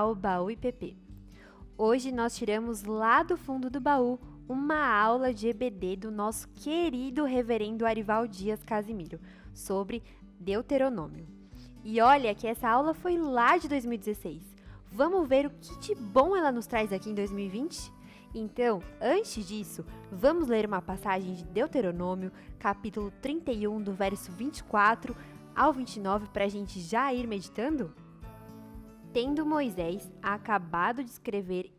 ao Baú IPP. Hoje nós tiramos lá do fundo do baú uma aula de EBD do nosso querido reverendo Arival Dias Casimiro, sobre Deuteronômio. E olha que essa aula foi lá de 2016. Vamos ver o que de bom ela nos traz aqui em 2020? Então, antes disso, vamos ler uma passagem de Deuteronômio, capítulo 31, do verso 24 ao 29, para a gente já ir meditando? Tendo Moisés acabado de escrever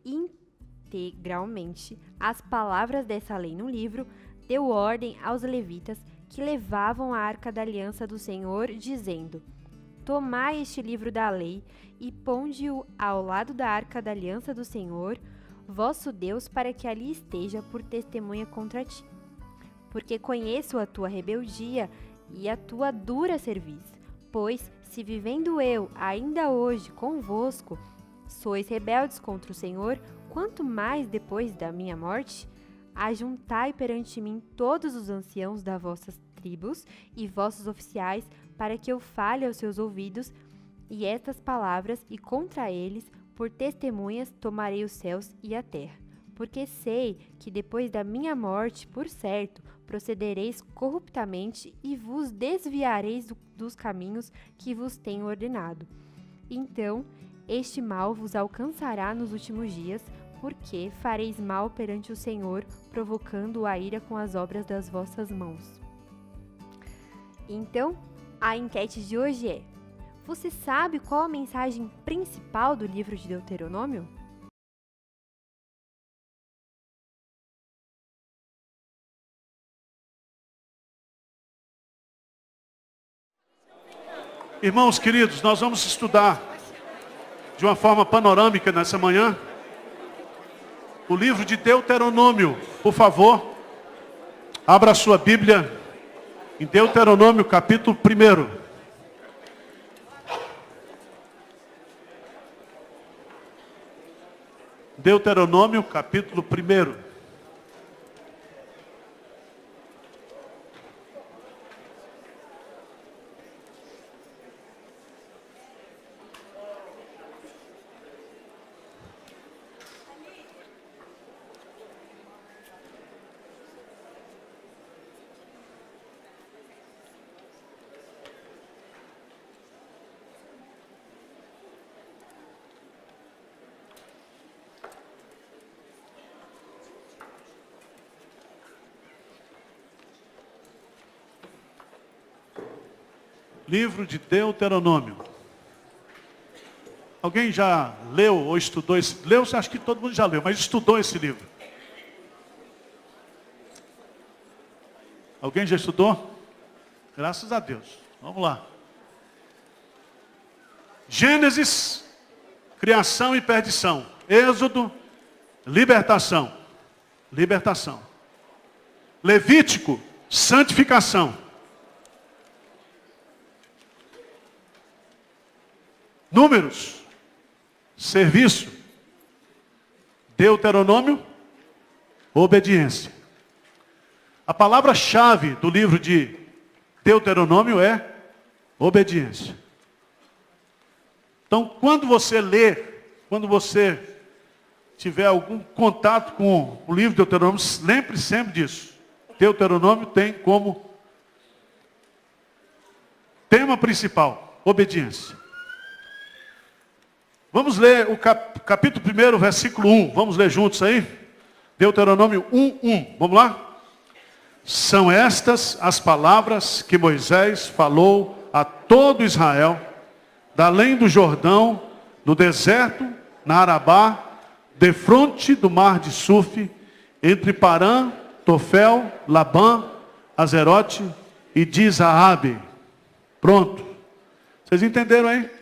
integralmente as palavras dessa lei no livro, deu ordem aos levitas que levavam a arca da aliança do Senhor, dizendo: Tomai este livro da lei e ponde-o ao lado da arca da aliança do Senhor, vosso Deus, para que ali esteja por testemunha contra ti. Porque conheço a tua rebeldia e a tua dura cerviz. Pois, se vivendo eu ainda hoje convosco, sois rebeldes contra o Senhor, quanto mais depois da minha morte? Ajuntai perante mim todos os anciãos das vossas tribos e vossos oficiais, para que eu fale aos seus ouvidos, e estas palavras, e contra eles, por testemunhas, tomarei os céus e a terra. Porque sei que depois da minha morte, por certo, procedereis corruptamente e vos desviareis dos caminhos que vos tenho ordenado. Então, este mal vos alcançará nos últimos dias, porque fareis mal perante o Senhor, provocando a ira com as obras das vossas mãos. Então, a enquete de hoje é: você sabe qual a mensagem principal do livro de Deuteronômio? Irmãos queridos, nós vamos estudar de uma forma panorâmica nessa manhã o livro de Deuteronômio. Por favor, abra a sua Bíblia em Deuteronômio, capítulo 1. Deuteronômio, capítulo 1. Livro de Deuteronômio. Alguém já leu ou estudou esse? Leu, acho que todo mundo já leu, mas estudou esse livro. Alguém já estudou? Graças a Deus. Vamos lá. Gênesis, criação e perdição. Êxodo, libertação. Libertação. Levítico, santificação. Números, serviço. Deuteronômio, obediência. A palavra-chave do livro de Deuteronômio é obediência. Então, quando você ler, quando você tiver algum contato com o livro de Deuteronômio, lembre sempre disso. Deuteronômio tem como tema principal obediência. Vamos ler o capítulo 1, versículo 1. Vamos ler juntos aí? Deuteronômio 1:1. Vamos lá? São estas as palavras que Moisés falou a todo Israel, da além do Jordão, no deserto, na Arabá, defronte do mar de Suf, entre Parã, Tofel, Labã, Azerote e Dizaabe. Pronto. Vocês entenderam aí?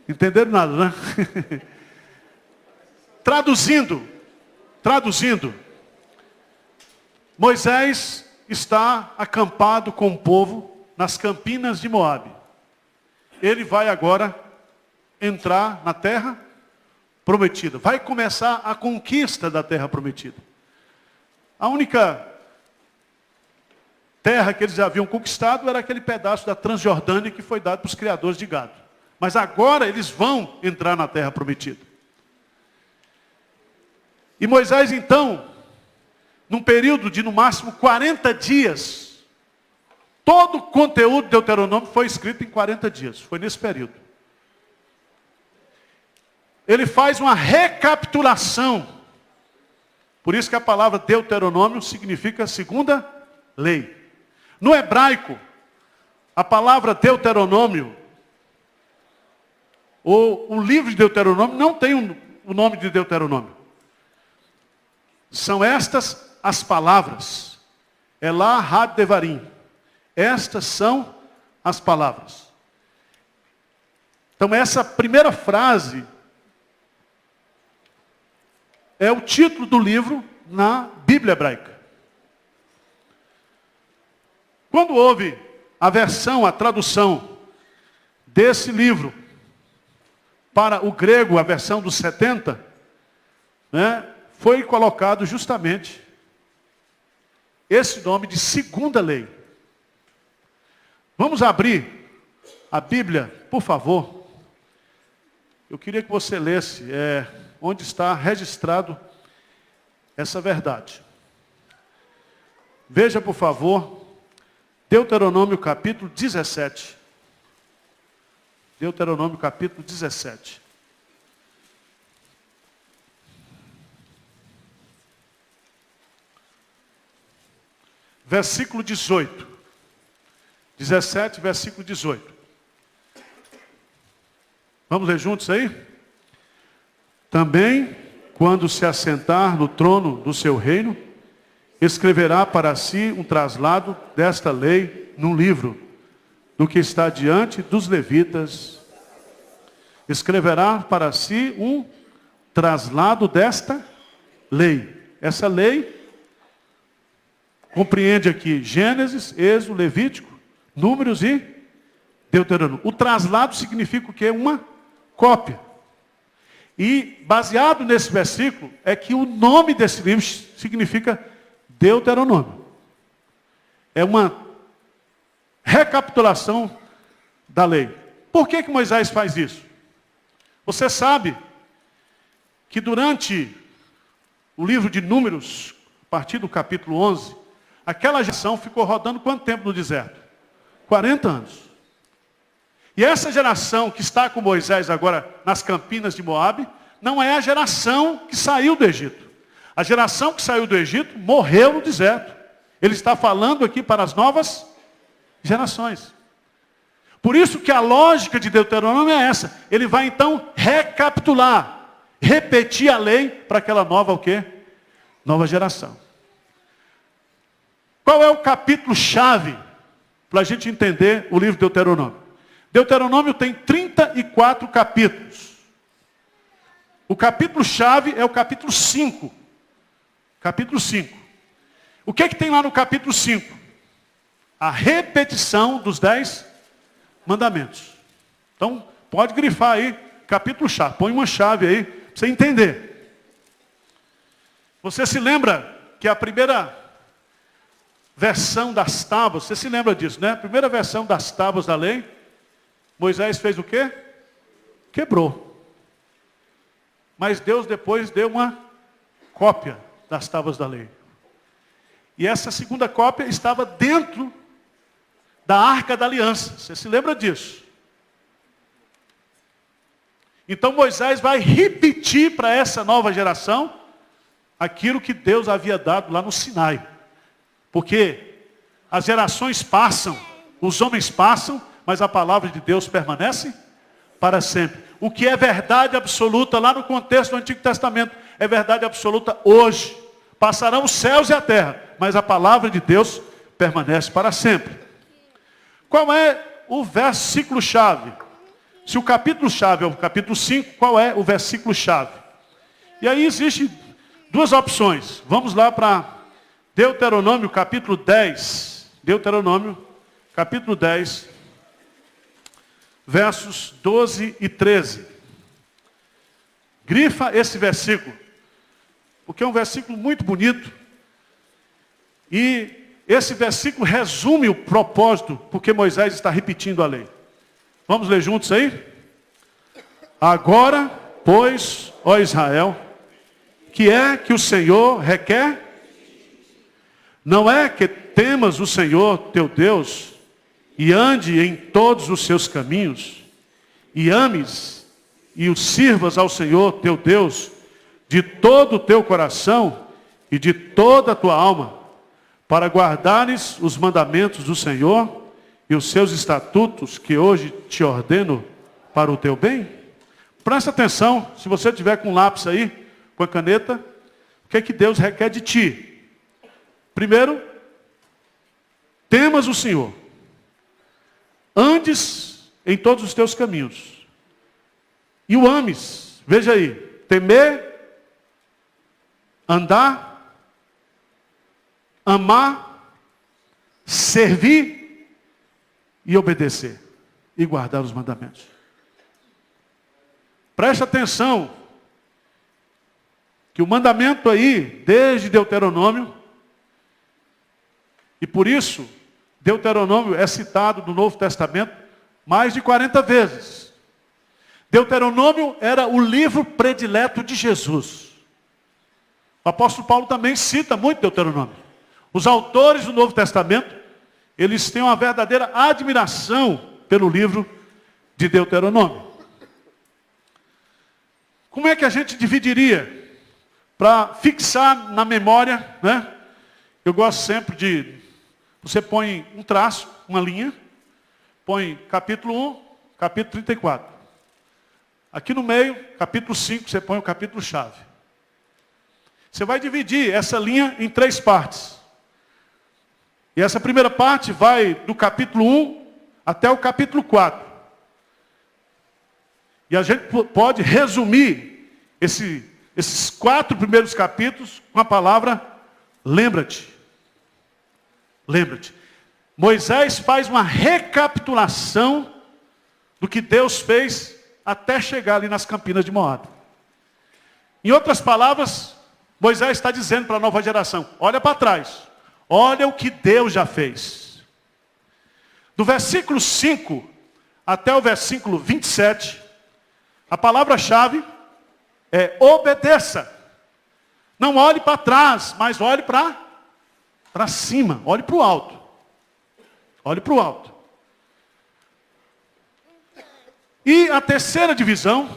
Entenderam nada, né? Traduzindo, Moisés está acampado com o povo nas campinas de Moabe. Ele vai agora entrar na terra prometida. Vai começar a conquista da terra prometida. A única terra que eles haviam conquistado era aquele pedaço da Transjordânia que foi dado para os criadores de gado. Mas agora eles vão entrar na terra prometida. E Moisés, então, num período de no máximo 40 dias, todo o conteúdo de Deuteronômio foi escrito em 40 dias. Foi nesse período. Ele faz uma recapitulação. Por isso que a palavra Deuteronômio significa segunda lei. No hebraico, a palavra Deuteronômio, ou o livro de Deuteronômio, não tem o nome de Deuteronômio. São estas as palavras. Elá had devarim. Estas são as palavras. Então essa primeira frase é o título do livro na Bíblia hebraica. Quando houve a tradução desse livro para o grego, a versão dos 70, foi colocado justamente esse nome de segunda lei. Vamos abrir a Bíblia, por favor. Eu queria que você lesse onde está registrado essa verdade. Veja, por favor, Deuteronômio capítulo 17. Deuteronômio capítulo 17. Versículo 18. 17, versículo 18. Vamos ler juntos aí? Também, quando se assentar no trono do seu reino, escreverá para si um traslado desta lei num livro, do que está diante dos levitas. Escreverá para si um traslado desta lei. Essa lei compreende aqui Gênesis, Êxodo, Levítico, Números e Deuteronômio. O traslado significa o quê? Uma cópia. E baseado nesse versículo é que o nome desse livro significa Deuteronômio. É uma recapitulação da lei. Por que Moisés faz isso? Você sabe que durante o livro de Números, a partir do capítulo 11, aquela geração ficou rodando quanto tempo no deserto? 40 anos. E essa geração que está com Moisés agora nas campinas de Moabe, não é a geração que saiu do Egito. A geração que saiu do Egito morreu no deserto. Ele está falando aqui para as novas gerações. Por isso que a lógica de Deuteronômio é essa. Ele vai então recapitular, repetir a lei para aquela nova o quê? Nova geração. Qual é o capítulo-chave para a gente entender o livro de Deuteronômio? Deuteronômio tem 34 capítulos. O capítulo-chave é o capítulo 5. Capítulo 5. O que tem lá no capítulo 5? A repetição dos 10 mandamentos. Então, pode grifar aí, capítulo-chave. Põe uma chave aí, para você entender. Você se lembra que a primeira versão das tábuas, você se lembra disso, né? A primeira versão das tábuas da lei, Moisés fez o quê? Quebrou. Mas Deus depois deu uma cópia das tábuas da lei. E essa segunda cópia estava dentro da Arca da Aliança. Você se lembra disso? Então Moisés vai repetir para essa nova geração aquilo que Deus havia dado lá no Sinai. Porque as gerações passam, os homens passam, mas a palavra de Deus permanece para sempre. O que é verdade absoluta lá no contexto do Antigo Testamento, é verdade absoluta hoje. Passarão os céus e a terra, mas a palavra de Deus permanece para sempre. Qual é o versículo-chave? Se o capítulo-chave é o capítulo 5, qual é o versículo-chave? E aí existem duas opções. Vamos lá para Deuteronômio capítulo 10. Deuteronômio capítulo 10, versos 12 e 13. Grifa esse versículo, porque é um versículo muito bonito. E esse versículo resume o propósito, porque Moisés está repetindo a lei. Vamos ler juntos aí? Agora, pois, ó Israel, que é que o Senhor requer? Não é que temas o Senhor teu Deus e ande em todos os seus caminhos e ames e o sirvas ao Senhor teu Deus de todo o teu coração e de toda a tua alma, para guardares os mandamentos do Senhor e os seus estatutos que hoje te ordeno para o teu bem? Presta atenção, se você tiver com lápis aí, com a caneta, o que é que Deus requer de ti? Primeiro, temas o Senhor. Andes em todos os teus caminhos. E o ames. Veja aí. Temer, andar, amar, servir e obedecer. E guardar os mandamentos. Preste atenção. Que o mandamento aí, desde Deuteronômio, e por isso, Deuteronômio é citado no Novo Testamento mais de 40 vezes. Deuteronômio era o livro predileto de Jesus. O apóstolo Paulo também cita muito Deuteronômio. Os autores do Novo Testamento, eles têm uma verdadeira admiração pelo livro de Deuteronômio. Como é que a gente dividiria? Para fixar na memória, né? Eu gosto sempre de... Você põe um traço, uma linha, põe capítulo 1, capítulo 34. Aqui no meio, capítulo 5, você põe o capítulo-chave. Você vai dividir essa linha em 3 partes. E essa primeira parte vai do capítulo 1 até o capítulo 4. E a gente pode resumir esses 4 primeiros capítulos com a palavra lembra-te. Lembra-te. Moisés faz uma recapitulação do que Deus fez até chegar ali nas campinas de Moabe. Em outras palavras, Moisés está dizendo para a nova geração, olha para trás, olha o que Deus já fez. Do versículo 5 até o versículo 27, a palavra-chave é obedeça. Não olhe para trás, mas olhe para cima, olhe para o alto. Olhe para o alto. E a terceira divisão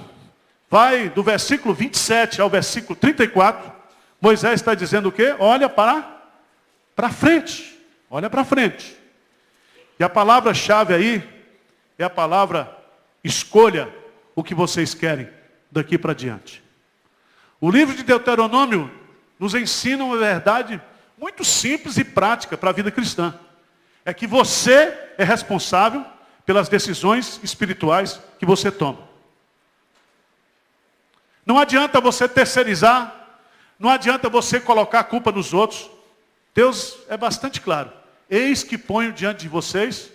vai do versículo 27 ao versículo 34. Moisés está dizendo o quê? Olha para frente. Olha para frente. E a palavra-chave aí é a palavra escolha o que vocês querem daqui para diante. O livro de Deuteronômio nos ensina uma verdade muito simples e prática para a vida cristã. É que você é responsável pelas decisões espirituais que você toma. Não adianta você terceirizar, não adianta você colocar a culpa nos outros. Deus é bastante claro. Eis que ponho diante de vocês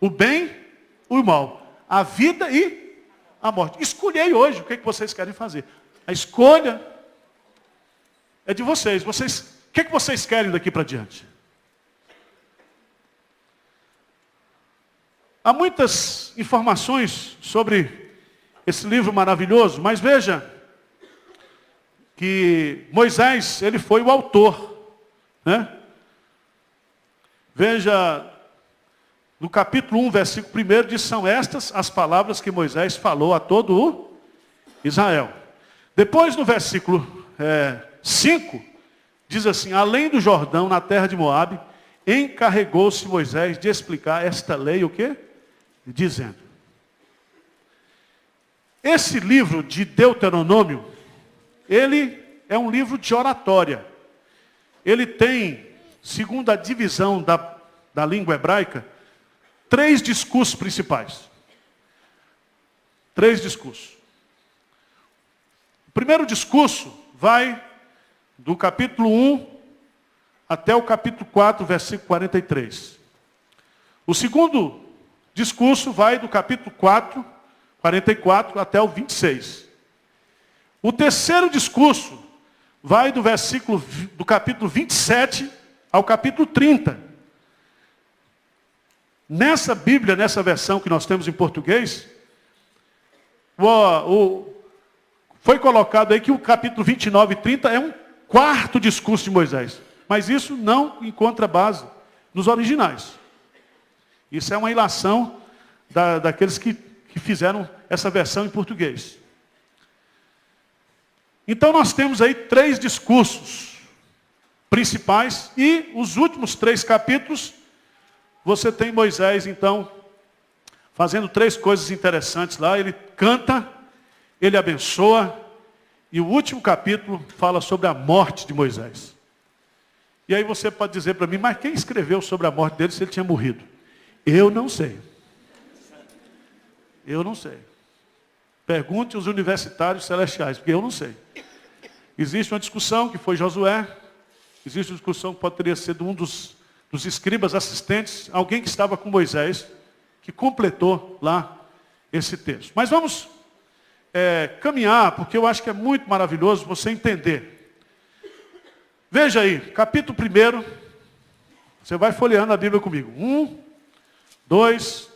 o bem e o mal, a vida e a morte. Escolhei hoje o que vocês querem fazer. A escolha é de vocês. O que vocês querem daqui para diante? Há muitas informações sobre esse livro maravilhoso, mas veja que Moisés, ele foi o autor, né? Veja, no capítulo 1, versículo 1, diz, são estas as palavras que Moisés falou a todo o Israel. Depois, no versículo 5, diz assim, além do Jordão, na terra de Moabe, encarregou-se Moisés de explicar esta lei, o quê? Dizendo. Esse livro de Deuteronômio, ele é um livro de oratória. Ele tem, segundo a divisão da língua hebraica, 3 discursos principais. 3 discursos. O primeiro discurso vai do capítulo 1 até o capítulo 4, versículo 43. O segundo discurso vai do capítulo 4, 44 até o 26. O terceiro discurso vai do capítulo 27 ao capítulo 30. Nessa Bíblia, nessa versão que nós temos em português, Foi colocado aí que o capítulo 29 e 30 é um quarto discurso de Moisés. Mas isso não encontra base nos originais. Isso é uma ilação daqueles que fizeram essa versão em português. Então nós temos aí 3 discursos principais e os últimos 3 capítulos, você tem Moisés, então, fazendo 3 coisas interessantes lá. Ele canta, ele abençoa, e o último capítulo fala sobre a morte de Moisés. E aí você pode dizer para mim, mas quem escreveu sobre a morte dele se ele tinha morrido? Eu não sei. Eu não sei. Pergunte os universitários celestiais, porque eu não sei. Existe uma discussão que foi Josué, existe uma discussão que poderia ser de um dos escribas assistentes, alguém que estava com Moisés, que completou lá esse texto. Mas vamos caminhar, porque eu acho que é muito maravilhoso você entender. Veja aí, capítulo 1, você vai folheando a Bíblia comigo. 1, 2,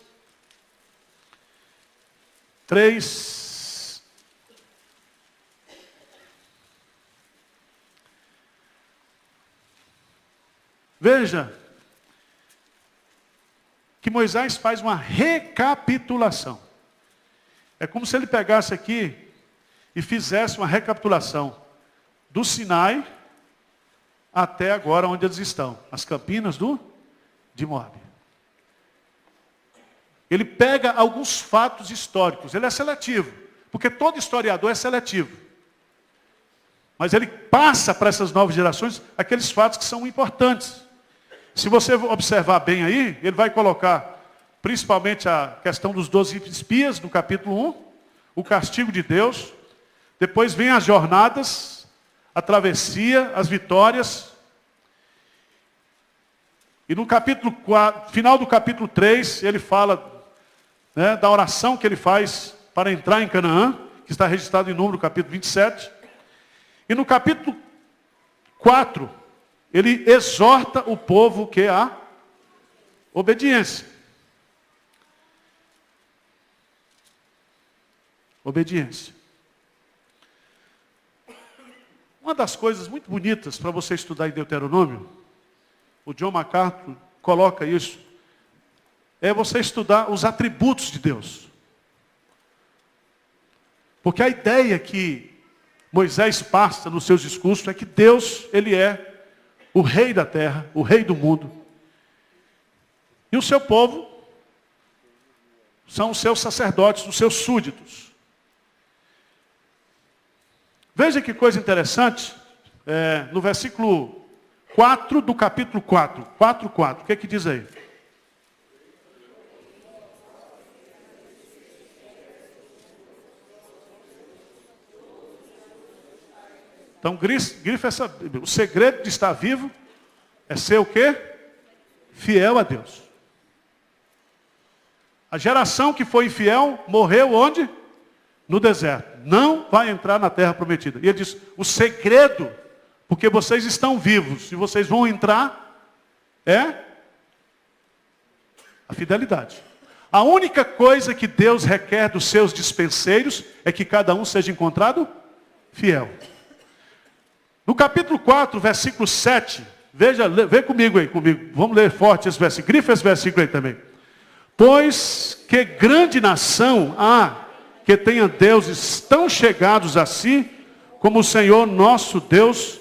3. Veja que Moisés faz uma recapitulação. É como se ele pegasse aqui e fizesse uma recapitulação do Sinai até agora onde eles estão, as campinas de Moabe. Ele pega alguns fatos históricos, ele é seletivo, porque todo historiador é seletivo. Mas ele passa para essas novas gerações aqueles fatos que são importantes. Se você observar bem aí, ele vai colocar principalmente a questão dos 12 espias, no capítulo 1, o castigo de Deus, depois vem as jornadas, a travessia, as vitórias. E no capítulo 4, final do capítulo 3, ele fala da oração que ele faz para entrar em Canaã, que está registrado em Número, capítulo 27. E no capítulo 4, ele exorta o povo que a obediência. Obediência. Uma das coisas muito bonitas para você estudar em Deuteronômio, o John MacArthur coloca isso, é você estudar os atributos de Deus. Porque a ideia que Moisés passa nos seus discursos é que Deus, ele é o rei da terra, o rei do mundo. E o seu povo são os seus sacerdotes, os seus súditos. Veja que coisa interessante, no versículo 4 do capítulo 4. 4:4, o que é que diz aí? Então, grifa essa Bíblia. O segredo de estar vivo é ser o quê? Fiel a Deus. A geração que foi infiel morreu onde? No deserto. Não vai entrar na terra prometida. E ele diz, o segredo, porque vocês estão vivos e vocês vão entrar, é a fidelidade. A única coisa que Deus requer dos seus dispenseiros é que cada um seja encontrado fiel. No capítulo 4, versículo 7, vê comigo aí, vamos ler forte esse versículo, grifa esse versículo aí também. Pois que grande nação há que tenha deuses tão chegados a si, como o Senhor nosso Deus,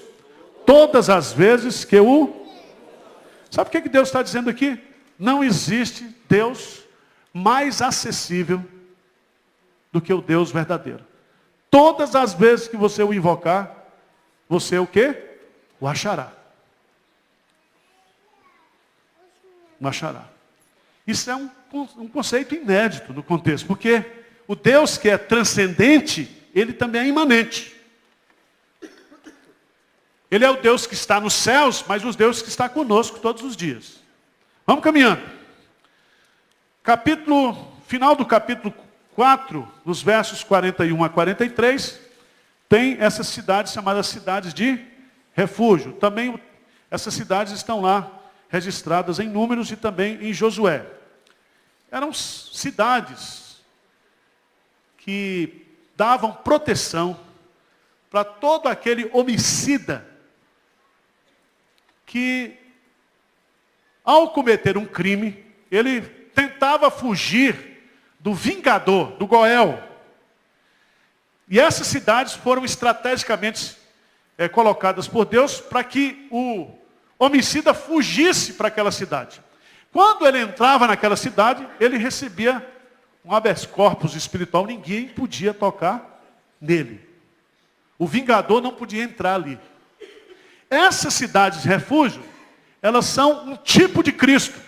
todas as vezes que o... Sabe o que Deus está dizendo aqui? Não existe Deus mais acessível do que o Deus verdadeiro. Todas as vezes que você o invocar, você o quê? O achará. O achará. Isso é um conceito inédito no contexto, porque o Deus que é transcendente, ele também é imanente. Ele é o Deus que está nos céus, mas o Deus que está conosco todos os dias. Vamos caminhando. Final do capítulo 4, nos versos 41 a 43, tem essas cidades chamadas cidades de refúgio. Também essas cidades estão lá registradas em Números e também em Josué. Eram cidades que davam proteção para todo aquele homicida que, ao cometer um crime, ele tentava fugir do vingador, do Goel. E essas cidades foram estrategicamente colocadas por Deus para que o homicida fugisse para aquela cidade. Quando ele entrava naquela cidade, ele recebia um habeas corpus espiritual, ninguém podia tocar nele. O vingador não podia entrar ali. Essas cidades de refúgio, elas são um tipo de Cristo,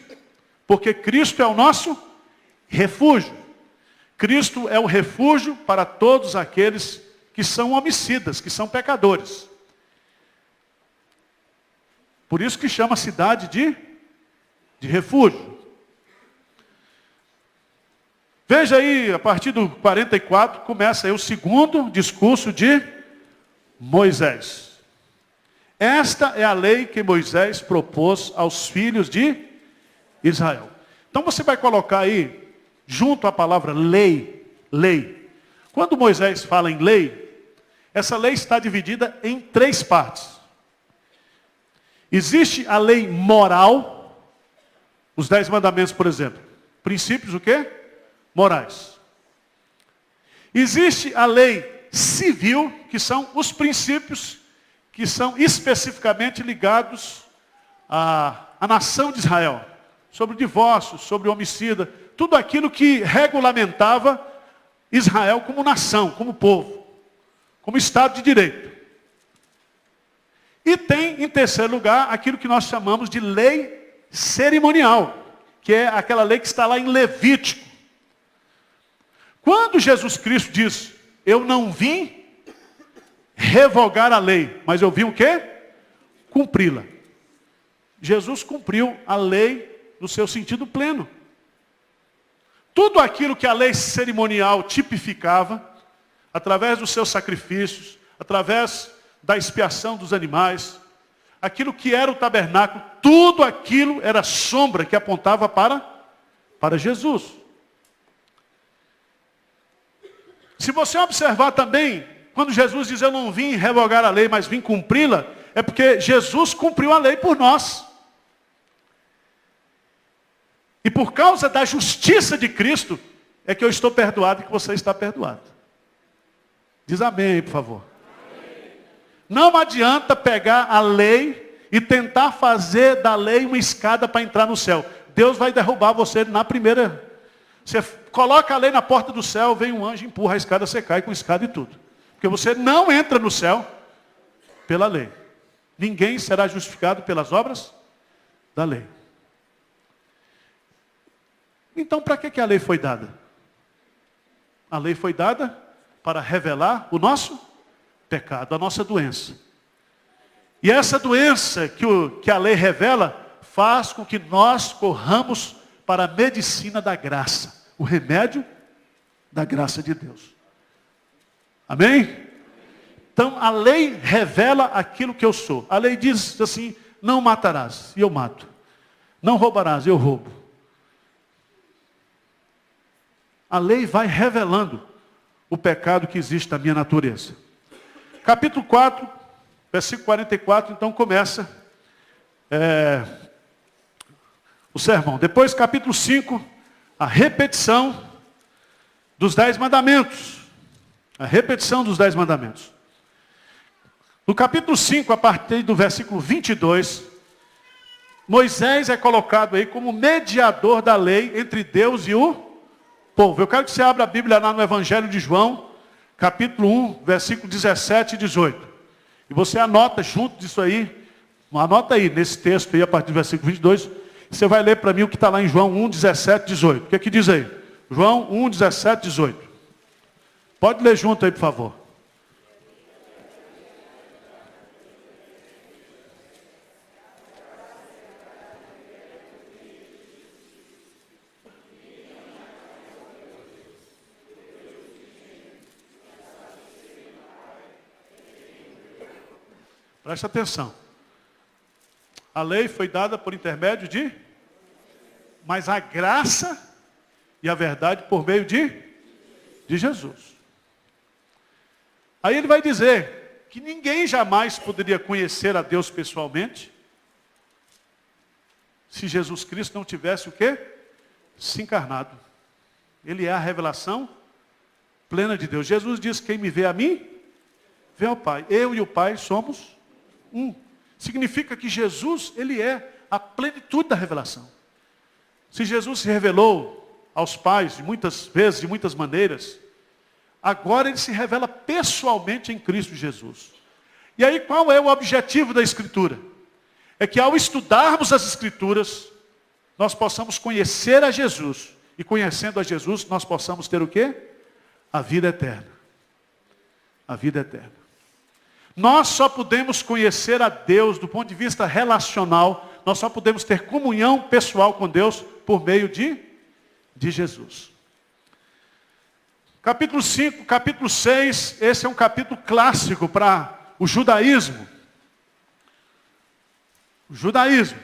porque Cristo é o nosso refúgio. Cristo é o refúgio para todos aqueles que são homicidas, que são pecadores. Por isso que chama a cidade de refúgio. Veja aí, a partir do 44, começa aí o segundo discurso de Moisés. Esta é a lei que Moisés propôs aos filhos de Israel. Então você vai colocar aí, junto à palavra lei, lei. Quando Moisés fala em lei, essa lei está dividida em 3 partes. Existe a lei moral, os 10 mandamentos, por exemplo. Princípios o quê? Morais. Existe a lei civil, que são os princípios que são especificamente ligados à nação de Israel. Sobre o divórcio, sobre o homicida, tudo aquilo que regulamentava Israel como nação, como povo, como Estado de Direito. E tem, em terceiro lugar, aquilo que nós chamamos de lei cerimonial, que é aquela lei que está lá em Levítico. Quando Jesus Cristo diz, eu não vim revogar a lei, mas eu vim o quê? Cumpri-la. Jesus cumpriu a lei no seu sentido pleno. Tudo aquilo que a lei cerimonial tipificava, através dos seus sacrifícios, através da expiação dos animais, aquilo que era o tabernáculo, tudo aquilo era sombra que apontava para Jesus. Se você observar também, quando Jesus diz, eu não vim revogar a lei, mas vim cumpri-la, é porque Jesus cumpriu a lei por nós. E por causa da justiça de Cristo, é que eu estou perdoado e que você está perdoado. Diz amém aí, por favor. Amém. Não adianta pegar a lei e tentar fazer da lei uma escada para entrar no céu. Deus vai derrubar você na primeira. Você coloca a lei na porta do céu, vem um anjo, empurra a escada, você cai com escada e tudo. Porque você não entra no céu pela lei. Ninguém será justificado pelas obras da lei. Então, para que a lei foi dada? A lei foi dada para revelar o nosso pecado, a nossa doença. E essa doença que a lei revela, faz com que nós corramos para a medicina da graça, o remédio da graça de Deus. Amém? Então, a lei revela aquilo que eu sou. A lei diz assim, não matarás, e eu mato. Não roubarás, e eu roubo. A lei vai revelando o pecado que existe na minha natureza. Capítulo 4, versículo 44, então começa o sermão. Depois, capítulo 5, a repetição dos 10 mandamentos. A repetição dos 10 mandamentos. No capítulo 5, a partir do versículo 22, Moisés é colocado aí como mediador da lei entre Deus e o povo. Eu quero que você abra a Bíblia lá no Evangelho de João, capítulo 1, versículo 17 e 18. E você anota junto disso aí, anota aí nesse texto aí, a partir do versículo 22, você vai ler para mim o que está lá em João 1, 17 e 18. O que é que diz aí? João 1, 17 e 18. Pode ler junto aí, por favor. Preste atenção. A lei foi dada por intermédio de... Mas a graça e a verdade por meio de de Jesus. Aí ele vai dizer que ninguém jamais poderia conhecer a Deus pessoalmente se Jesus Cristo não tivesse o quê? Se encarnado. Ele é a revelação plena de Deus. Jesus diz, quem me vê a mim, vê ao Pai. Eu e o Pai somos um. Significa que Jesus, ele é a plenitude da revelação. Se Jesus se revelou aos pais de muitas vezes, de muitas maneiras, agora ele se revela pessoalmente em Cristo Jesus. E aí qual é o objetivo da Escritura? É que ao estudarmos as Escrituras, nós possamos conhecer a Jesus. E conhecendo a Jesus, nós possamos ter o quê? A vida eterna. A vida eterna. Nós só podemos conhecer a Deus do ponto de vista relacional, nós só podemos ter comunhão pessoal com Deus por meio de Jesus. Capítulo 5, capítulo 6, esse é um capítulo clássico para o judaísmo. O judaísmo.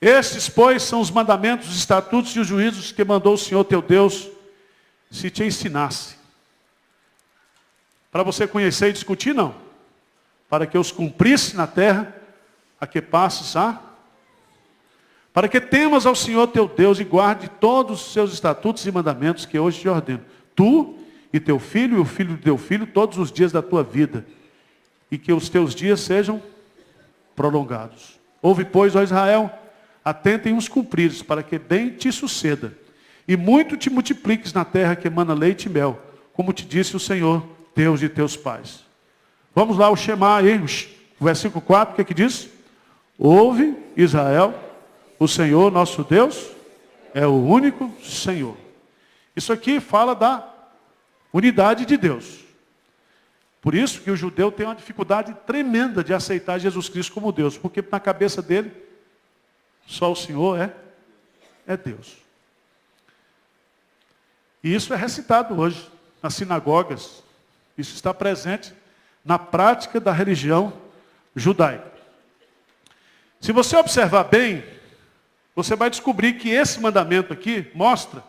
Estes, pois, são os mandamentos, os estatutos e os juízos que mandou o Senhor teu Deus se te ensinasse. Para você conhecer e discutir, não. Para que os cumprisse na terra, a que passes para que temas ao Senhor teu Deus e guarde todos os seus estatutos e mandamentos que hoje te ordeno. Tu e teu filho e o filho de teu filho, todos os dias da tua vida. E que os teus dias sejam prolongados. Ouve, pois, ó Israel, atenta em os cumprires, para que bem te suceda. E muito te multipliques na terra que emana leite e mel, como te disse o Senhor, Deus de teus pais. Vamos lá, o Shema aí, o versículo 4, o que diz? Ouve, Israel, o Senhor nosso Deus é o único Senhor. Isso aqui fala da unidade de Deus. Por isso que o judeu tem uma dificuldade tremenda de aceitar Jesus Cristo como Deus, porque na cabeça dele, só o Senhor é Deus. E isso é recitado hoje nas sinagogas. Isso está presente na prática da religião judaica. Se você observar bem, você vai descobrir que esse mandamento aqui mostra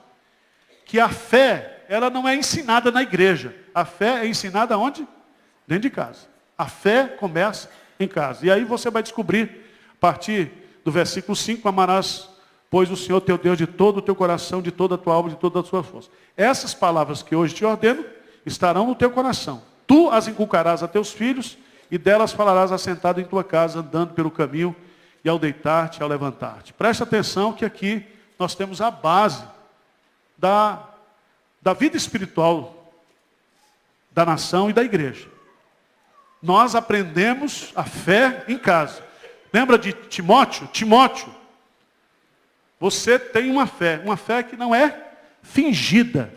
que a fé, ela não é ensinada na igreja. A fé é ensinada onde? Dentro de casa. A fé começa em casa. E aí você vai descobrir, a partir do versículo 5, amarás, pois, o Senhor teu Deus de todo o teu coração, de toda a tua alma, de toda a tua força. Essas palavras que hoje te ordeno, estarão no teu coração. Tu as inculcarás a teus filhos, e delas falarás assentado em tua casa, andando pelo caminho, e ao deitar-te, ao levantar-te. Presta atenção que aqui nós temos a base da vida espiritual da nação e da igreja. Nós aprendemos a fé em casa. Lembra de Timóteo? Timóteo, você tem uma fé que não é fingida.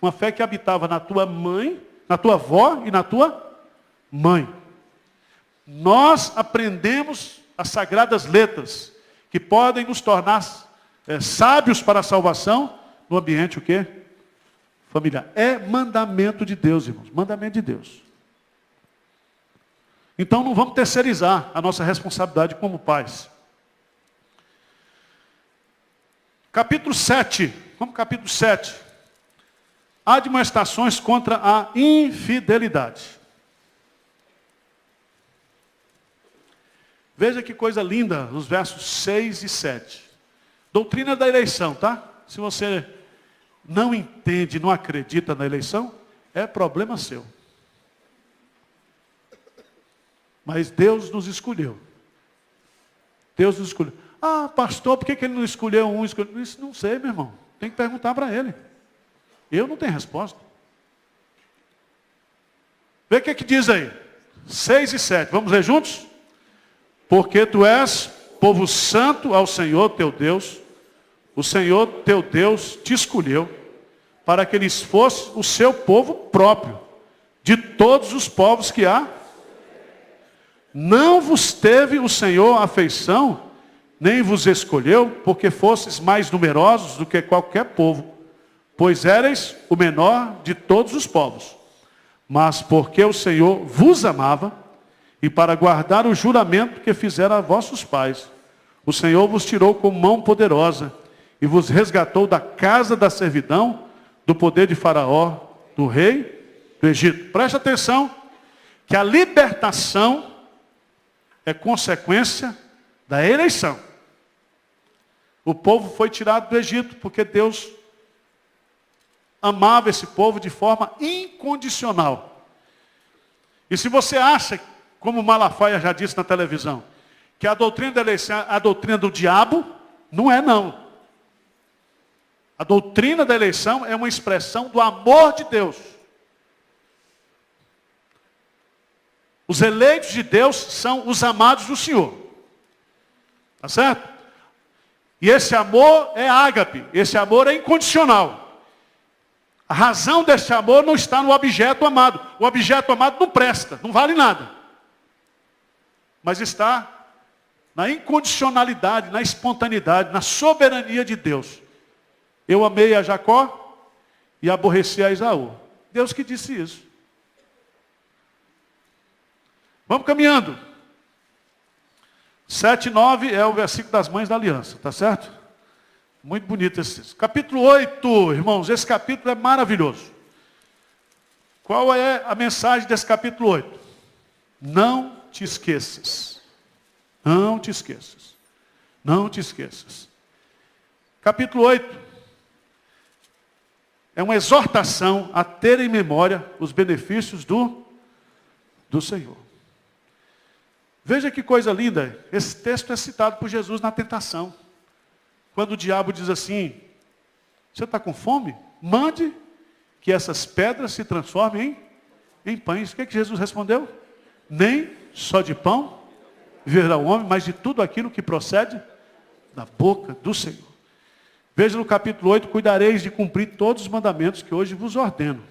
Uma fé que habitava na tua mãe, na tua avó e na tua mãe. Nós aprendemos as sagradas letras, que podem nos tornar sábios para a salvação, no ambiente o quê? Familiar. É mandamento de Deus, irmãos. Mandamento de Deus. Então não vamos terceirizar a nossa responsabilidade como pais. Capítulo 7. Vamos capítulo 7. Admoestações contra a infidelidade. Veja que coisa linda, nos versos 6 e 7. Doutrina da eleição, tá? Se você não entende, não acredita na eleição, é problema seu. Mas Deus nos escolheu. Deus nos escolheu. Ah, pastor, por que ele não escolheu um? Isso não sei, meu irmão. Tem que perguntar para ele. Eu não tenho resposta. Vê o que diz aí. 6 e 7. Vamos ler juntos? Porque tu és povo santo ao Senhor teu Deus. O Senhor teu Deus te escolheu para que lhes fosse o seu povo próprio, de todos os povos que há. Não vos teve o Senhor afeição, nem vos escolheu, porque fostes mais numerosos do que qualquer povo, pois éreis o menor de todos os povos. Mas porque o Senhor vos amava, e para guardar o juramento que fizeram a vossos pais, o Senhor vos tirou com mão poderosa, e vos resgatou da casa da servidão, do poder de Faraó, do rei do Egito. Preste atenção que a libertação é consequência da eleição. O povo foi tirado do Egito porque Deus amava esse povo de forma incondicional. E se você acha, como Malafaia já disse na televisão, que a doutrina da eleição é a doutrina do diabo, não é não. A doutrina da eleição é uma expressão do amor de Deus. Os eleitos de Deus são os amados do Senhor. Tá certo? E esse amor é ágape, esse amor é incondicional. A razão desse amor não está no objeto amado. O objeto amado não presta, não vale nada. Mas está na incondicionalidade, na espontaneidade, na soberania de Deus. Eu amei a Jacó e aborreci a Esaú. Deus que disse isso. Vamos caminhando. 7:9 é o versículo das mães da aliança, tá certo? Muito bonito esse texto. Capítulo 8, irmãos, esse capítulo é maravilhoso. Qual é a mensagem desse capítulo 8? Não te esqueças. Não te esqueças. Não te esqueças. Capítulo 8 é uma exortação a ter em memória os benefícios do Senhor. Veja que coisa linda. Esse texto é citado por Jesus na tentação. Quando o diabo diz assim, você está com fome? Mande que essas pedras se transformem em pães. O que Jesus respondeu? Nem só de pão viverá o homem, mas de tudo aquilo que procede da boca do Senhor. Veja no capítulo 8, cuidareis de cumprir todos os mandamentos que hoje vos ordeno,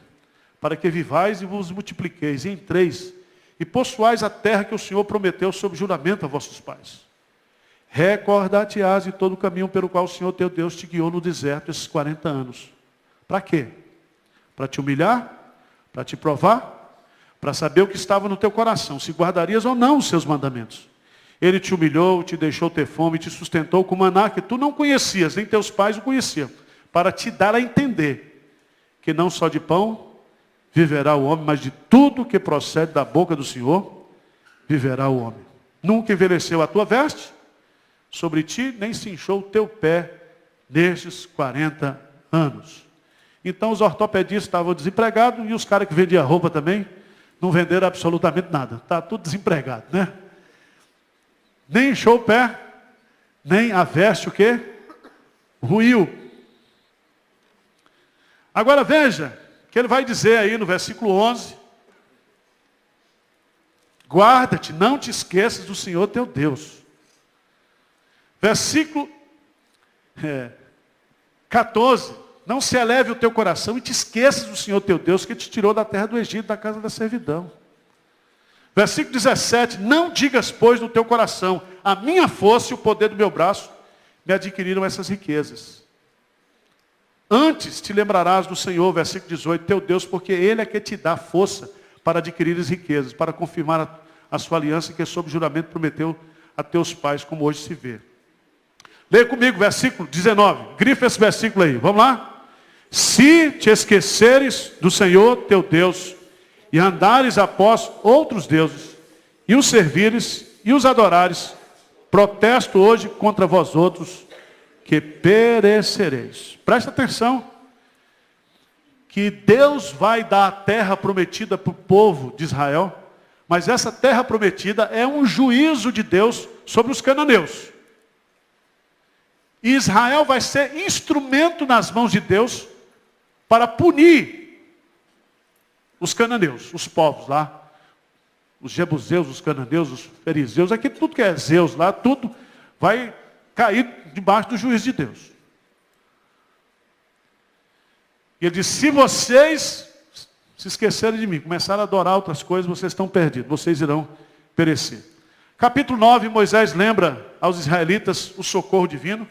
para que vivais e vos multipliqueis, e entreis, e possuais a terra que o Senhor prometeu sob juramento a vossos pais. Recordar-te-ás de todo o caminho pelo qual o Senhor teu Deus te guiou no deserto esses 40 anos. Para quê? Para te humilhar? Para te provar? Para saber o que estava no teu coração, se guardarias ou não os seus mandamentos. Ele te humilhou, te deixou ter fome, te sustentou com maná que tu não conhecias, nem teus pais o conheciam, para te dar a entender que não só de pão viverá o homem, mas de tudo que procede da boca do Senhor viverá o homem. Nunca envelheceu a tua veste sobre ti, nem se inchou o teu pé nestes 40 anos. Então os ortopedistas estavam desempregados e os caras que vendiam roupa também não venderam absolutamente nada. Está tudo desempregado, né? Nem inchou o pé, nem a veste o quê? Ruiu. Agora veja, que ele vai dizer aí no versículo 11. Guarda-te, não te esqueças do Senhor teu Deus. Versículo 14. Não se eleve o teu coração e te esqueças do Senhor teu Deus que te tirou da terra do Egito, da casa da servidão. Versículo 17, não digas, pois, no teu coração, a minha força e o poder do meu braço me adquiriram essas riquezas. Antes te lembrarás do Senhor, versículo 18, teu Deus, porque Ele é que te dá força para adquirir as riquezas, para confirmar a sua aliança que sob juramento prometeu a teus pais, como hoje se vê. Leia comigo, versículo 19, grifa esse versículo aí, vamos lá? Se te esqueceres do Senhor teu Deus, e andares após outros deuses, e os servires, e os adorares, protesto hoje contra vós outros, que perecereis. Presta atenção, que Deus vai dar a terra prometida para o povo de Israel, mas essa terra prometida é um juízo de Deus sobre os cananeus. E Israel vai ser instrumento nas mãos de Deus para punir os cananeus, os povos lá, os jebuseus, os cananeus, os fariseus, aqui tudo que é Zeus lá, tudo vai cair debaixo do juízo de Deus. E ele diz, se vocês se esquecerem de mim, começarem a adorar outras coisas, vocês estão perdidos, vocês irão perecer. Capítulo 9, Moisés lembra aos israelitas o socorro divino.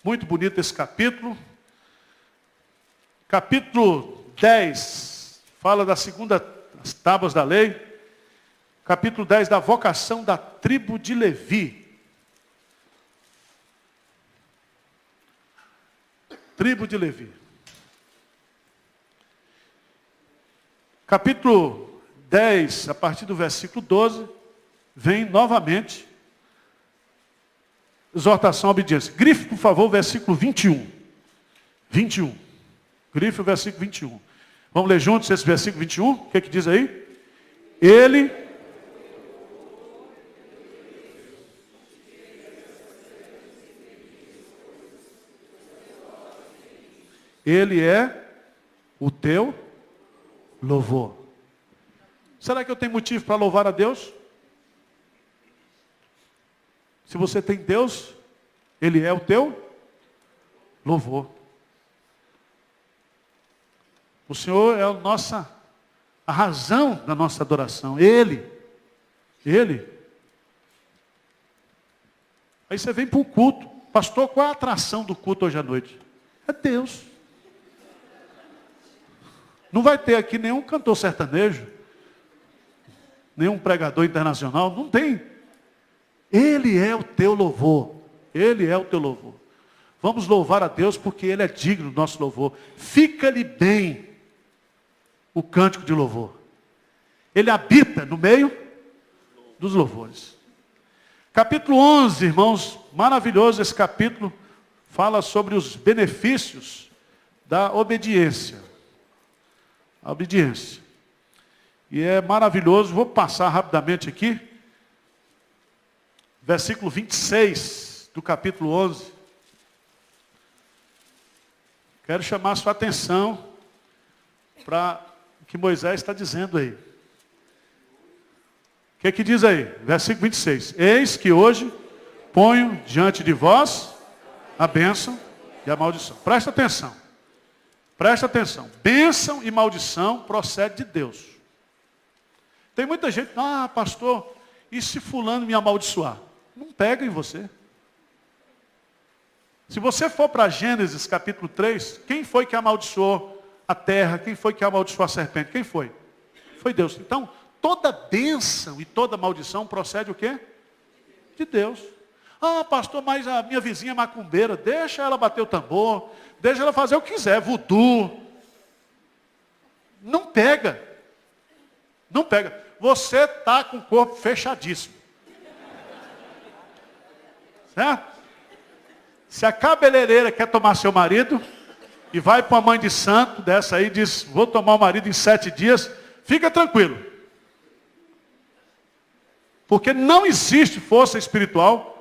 Muito bonito esse capítulo. Capítulo 10, fala da segunda, as tábuas da lei. Capítulo 10, da vocação da tribo de Levi. tribo de Levi. Capítulo 10, a partir do versículo 12, vem novamente exortação à obediência. Grife, por favor, o versículo 21. 21. Grife o versículo 21. Vamos ler juntos esse versículo 21? O que diz aí? Ele é o teu louvor. Será que eu tenho motivo para louvar a Deus? Se você tem Deus, Ele é o teu louvor. O Senhor é a razão da nossa adoração. Ele. Aí você vem para o culto. Pastor, qual é a atração do culto hoje à noite? É Deus. Não vai ter aqui nenhum cantor sertanejo, nenhum pregador internacional, não tem. Ele é o teu louvor. Ele é o teu louvor. Vamos louvar a Deus porque Ele é digno do nosso louvor. Fica-lhe bem o cântico de louvor. Ele habita no meio dos louvores. Capítulo 11, irmãos, maravilhoso esse capítulo, fala sobre os benefícios da obediência. A obediência. E é maravilhoso, vou passar rapidamente aqui. Versículo 26 do capítulo 11. Quero chamar a sua atenção para o que Moisés está dizendo aí. O que diz aí? Versículo 26. Eis que hoje ponho diante de vós a bênção e a maldição. Presta atenção. Presta atenção. Bênção e maldição procede de Deus. Tem muita gente, pastor, e se fulano me amaldiçoar? Não pega em você. Se você for para Gênesis capítulo 3, quem foi que amaldiçoou a terra? Quem foi que amaldiçoou a serpente? Quem foi? Foi Deus. Então, toda bênção e toda maldição procede o quê? De Deus. Pastor, mas a minha vizinha é macumbeira, deixa ela bater o tambor, deixa ela fazer o que quiser, voodoo. Não pega. Não pega. Você está com o corpo fechadíssimo. Certo? Se a cabeleireira quer tomar seu marido, e vai para uma mãe de santo, dessa aí, diz, vou tomar o marido em 7 dias, fica tranquilo. Porque não existe força espiritual.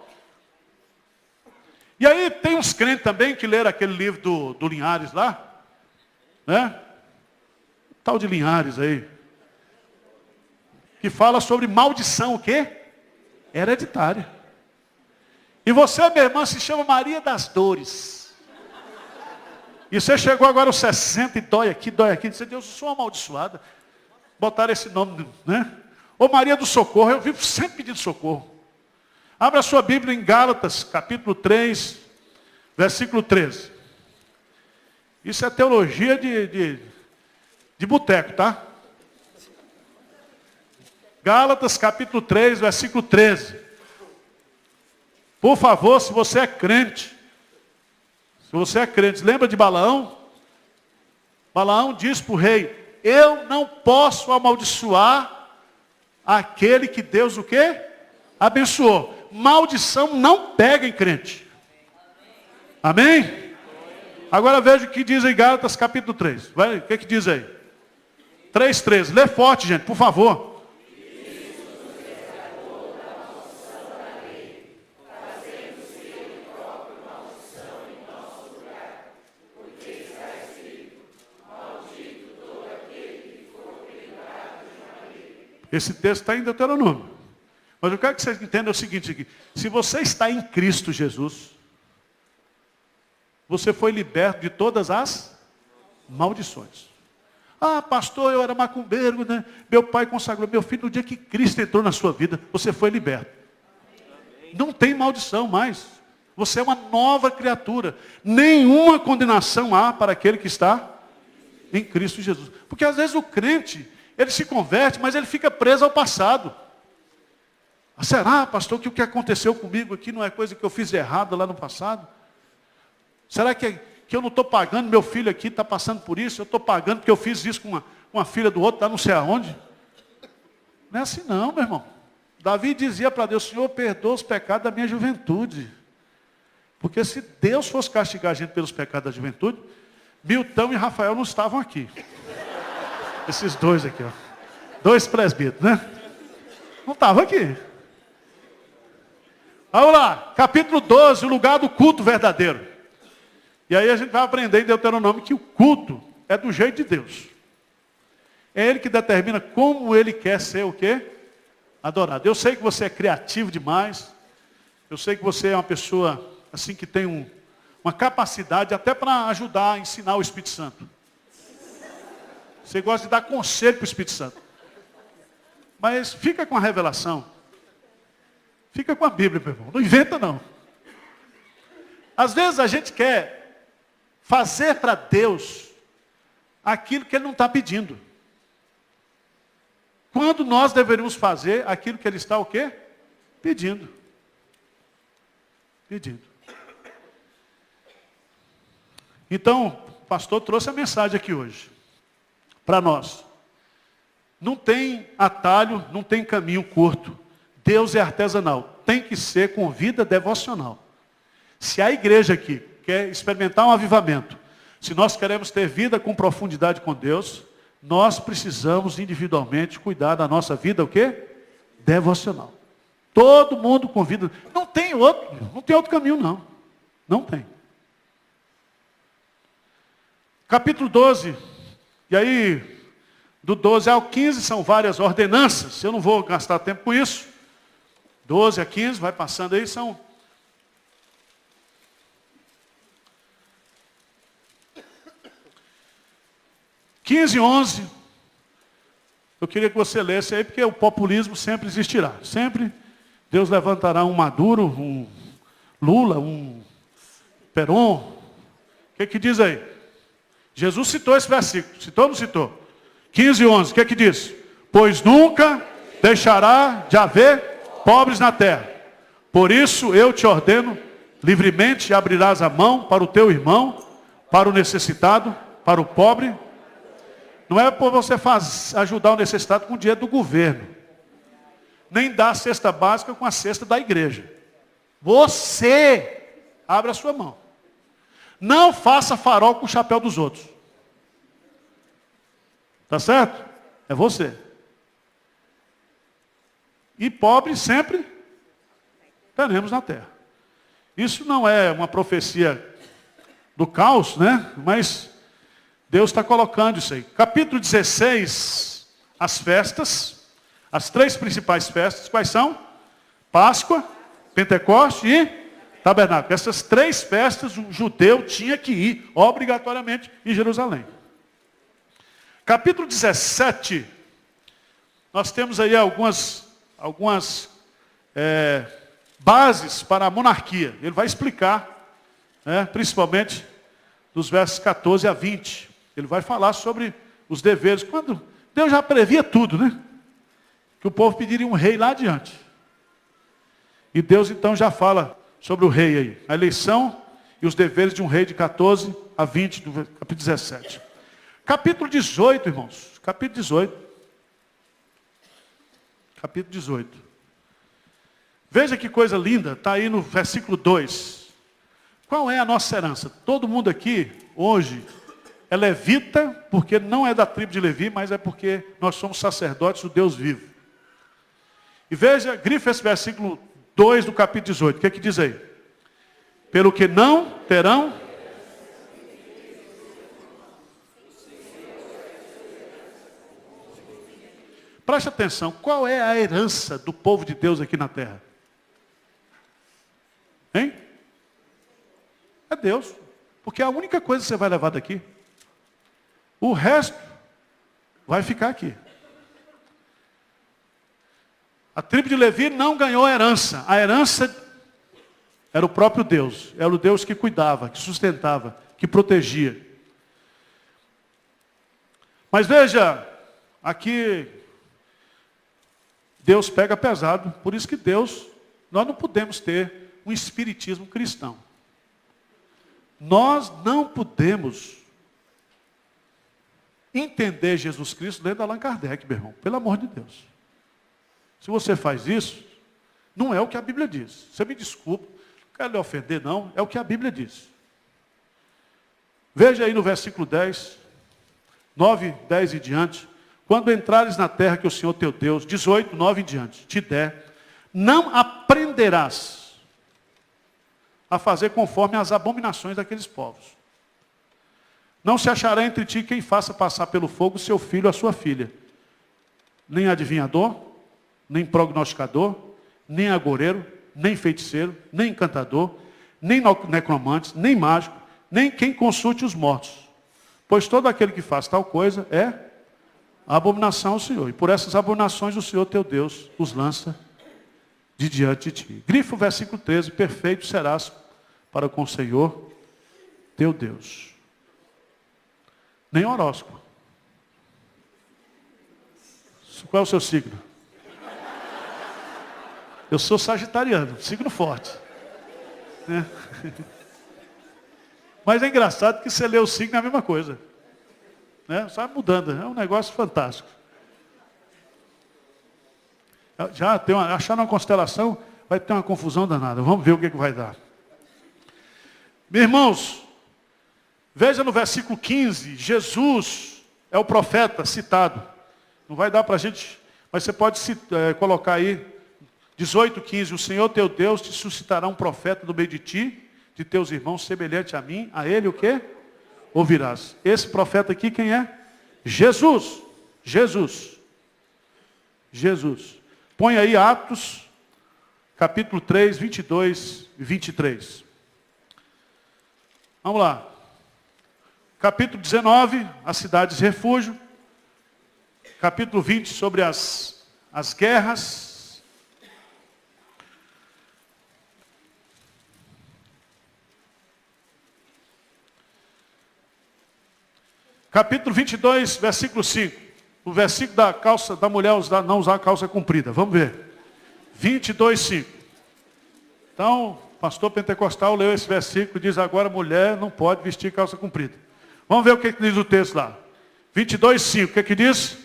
E aí tem uns crentes também que leram aquele livro do Linhares lá, né? Tal de Linhares aí. Que fala sobre maldição, o quê? Hereditária. E você, minha irmã, se chama Maria das Dores. E você chegou agora aos 60 e dói aqui. Você Deus, eu sou amaldiçoada. Botaram esse nome, né? Ô Maria do Socorro, eu vivo sempre pedindo socorro. Abra a sua Bíblia em Gálatas, capítulo 3, versículo 13. Isso é teologia de boteco, tá? Gálatas, capítulo 3, versículo 13. Por favor, se você é crente, lembra de Balaão? Balaão diz para o rei, eu não posso amaldiçoar aquele que Deus o quê? Abençoou. Maldição não pega em crente. Amém? Agora veja o que diz em Gálatas capítulo 3. Vai, o que diz aí? 3:13. Lê forte, gente, por favor. Esse texto está em Deuteronômio. Mas eu quero que vocês entendam o seguinte aqui. Se você está em Cristo Jesus, você foi liberto de todas as maldições. Pastor, eu era macumbeiro, né? Meu pai consagrou meu filho. No dia que Cristo entrou na sua vida, você foi liberto. Não tem maldição mais. Você é uma nova criatura. Nenhuma condenação há para aquele que está em Cristo Jesus. Porque às vezes o crente, ele se converte, mas ele fica preso ao passado. Será, pastor, que o que aconteceu comigo aqui não é coisa que eu fiz de errado lá no passado? Será que que eu não estou pagando, meu filho aqui está passando por isso, eu estou pagando porque eu fiz isso com uma filha do outro, está não sei aonde. Não é assim não, meu irmão. Davi dizia para Deus, Senhor, perdoa os pecados da minha juventude. Porque se Deus fosse castigar a gente pelos pecados da juventude, Milton e Rafael não estavam aqui. Esses dois aqui, ó. 2 presbíteros, né? Não estavam aqui. Vamos lá, capítulo 12, o lugar do culto verdadeiro. E aí a gente vai aprender em Deuteronômio que o culto é do jeito de Deus. É Ele que determina como Ele quer ser o quê? Adorado. Eu sei que você é criativo demais. Eu sei que você é uma pessoa assim que tem uma capacidade até para ajudar a ensinar o Espírito Santo. Você gosta de dar conselho para o Espírito Santo. Mas fica com a revelação. Fica com a Bíblia, meu irmão. Não inventa, não. Às vezes a gente quer fazer para Deus aquilo que Ele não está pedindo. Quando nós deveríamos fazer aquilo que Ele está o quê? Pedindo. Pedindo. Então, o pastor trouxe a mensagem aqui hoje. Para nós. Não tem atalho, não tem caminho curto. Deus é artesanal. Tem que ser com vida devocional. Se a igreja aqui quer experimentar um avivamento, se nós queremos ter vida com profundidade com Deus, nós precisamos individualmente cuidar da nossa vida, o quê? Devocional. Todo mundo com vida. Não tem outro caminho, não. Não tem. Capítulo 12. E aí, do 12 ao 15 são várias ordenanças. Eu não vou gastar tempo com isso. 12 a 15, vai passando aí, são... e 11, eu queria que você lesse aí, porque o populismo sempre existirá. Sempre Deus levantará um Maduro, um Lula, um Perón. O que diz aí? Jesus citou esse versículo. Citou ou não citou? 15 e 11, o que diz? Pois nunca deixará de haver pobres na terra. Por isso eu te ordeno, livremente abrirás a mão para o teu irmão, para o necessitado, para o pobre. Não é por você ajudar o necessitado com o dinheiro do governo. Nem dar a cesta básica com a cesta da igreja. Você abre a sua mão. Não faça farol com o chapéu dos outros. Tá certo? É você. E pobre sempre teremos na terra. Isso não é uma profecia do caos, né? Mas Deus está colocando isso aí. Capítulo 16, as festas, as 3 principais festas, quais são? Páscoa, Pentecoste e Tabernáculo. Essas 3 festas o judeu tinha que ir obrigatoriamente em Jerusalém. Capítulo 17, nós temos aí algumas bases para a monarquia. Ele vai explicar, principalmente dos versos 14 a 20. Ele vai falar sobre os deveres. Quando Deus já previa tudo, né? Que o povo pediria um rei lá adiante. E Deus então já fala sobre o rei aí. A eleição e os deveres de um rei de 14 a 20 do capítulo 17. Capítulo 18, irmãos. Capítulo 18. Capítulo 18. Veja que coisa linda. Está aí no versículo 2. Qual é a nossa herança? Todo mundo aqui, hoje, é levita, porque não é da tribo de Levi, mas é porque nós somos sacerdotes do Deus vivo. E veja, grifa esse versículo 2 do capítulo 18. O que diz aí? Pelo que não terão... Preste atenção, qual é a herança do povo de Deus aqui na terra? Hein? É Deus. Porque é a única coisa que você vai levar daqui. O resto vai ficar aqui. A tribo de Levi não ganhou herança. A herança era o próprio Deus. Era o Deus que cuidava, que sustentava, que protegia. Mas veja, aqui Deus pega pesado. Por isso que nós não podemos ter um espiritismo cristão. Nós não podemos entender Jesus Cristo dentro de Allan Kardec, meu irmão. Pelo amor de Deus. Se você faz isso, não é o que a Bíblia diz. Você me desculpa, não quero lhe ofender, não. É o que a Bíblia diz. Veja aí no versículo 10, 9, 10 e diante. Quando entrares na terra que o Senhor teu Deus, 18, 9 em diante, te der, não aprenderás a fazer conforme as abominações daqueles povos. Não se achará entre ti quem faça passar pelo fogo seu filho ou a sua filha. Nem adivinhador, nem prognosticador, nem agoureiro, nem feiticeiro, nem encantador, nem necromante, nem mágico, nem quem consulte os mortos. Pois todo aquele que faz tal coisa é abominação ao Senhor. E por essas abominações o Senhor teu Deus os lança de diante de ti. Grifa o versículo 13, perfeito serás para com o Senhor teu Deus. Nem horóscopo. Qual é o seu signo? Eu sou sagitariano, signo forte. Né? Mas é engraçado que você lê o signo é a mesma coisa. Né? Só mudando, é um negócio fantástico. Já tem achar uma constelação, vai ter uma confusão danada. Vamos ver o que vai dar. Meus irmãos, veja no versículo 15, Jesus é o profeta citado. Não vai dar para a gente, mas você pode colocar aí, 18, 15, o Senhor teu Deus te suscitará um profeta do meio de ti, de teus irmãos, semelhante a mim, a ele o quê? Ouvirás. Esse profeta aqui quem é? Jesus. Jesus. Jesus. Põe aí Atos, capítulo 3, 22 e 23. Vamos lá. Capítulo 19, as cidades de refúgio. Capítulo 20, sobre as guerras. Capítulo 22, versículo 5. O versículo da mulher não usar calça comprida. Vamos ver. 22, 5. Então, o pastor pentecostal leu esse versículo e diz, agora a mulher não pode vestir calça comprida. Vamos ver o que diz o texto lá. 22, 5. O que diz?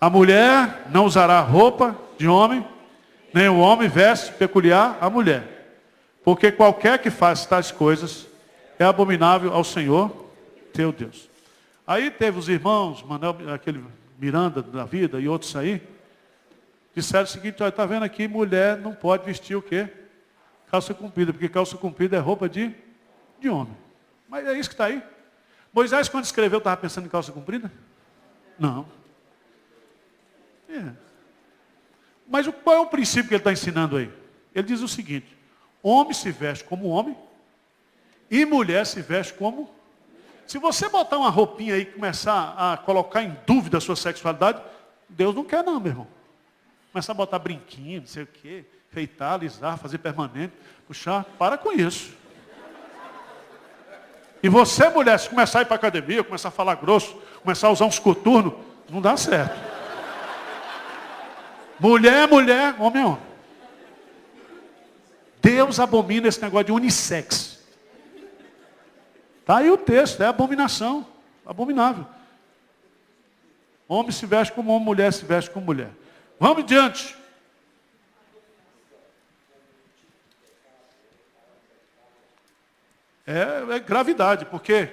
A mulher não usará roupa de homem, nem o homem veste peculiar à mulher. Porque qualquer que faça tais coisas é abominável ao Senhor, teu Deus. Aí teve os irmãos, aquele Miranda da vida e outros aí, disseram o seguinte, está vendo aqui, mulher não pode vestir o quê? Calça comprida, porque calça comprida é roupa de homem. Mas é isso que está aí. Moisés, quando escreveu, estava pensando em calça comprida? Não. Mas qual é o princípio que ele está ensinando aí? Ele diz o seguinte, homem se veste como homem e mulher se veste como... Se você botar uma roupinha aí e começar a colocar em dúvida a sua sexualidade, Deus não quer não, meu irmão. Começar a botar brinquinho, não sei o quê, feitar, alisar, fazer permanente, puxar, para com isso. E você, mulher, se começar a ir para a academia, começar a falar grosso, começar a usar uns coturnos, não dá certo. Mulher é mulher, homem é homem. Deus abomina esse negócio de unissex. Está aí o texto, é abominação, abominável. Homem se veste como homem, mulher se veste como mulher. Vamos adiante. É gravidade, porque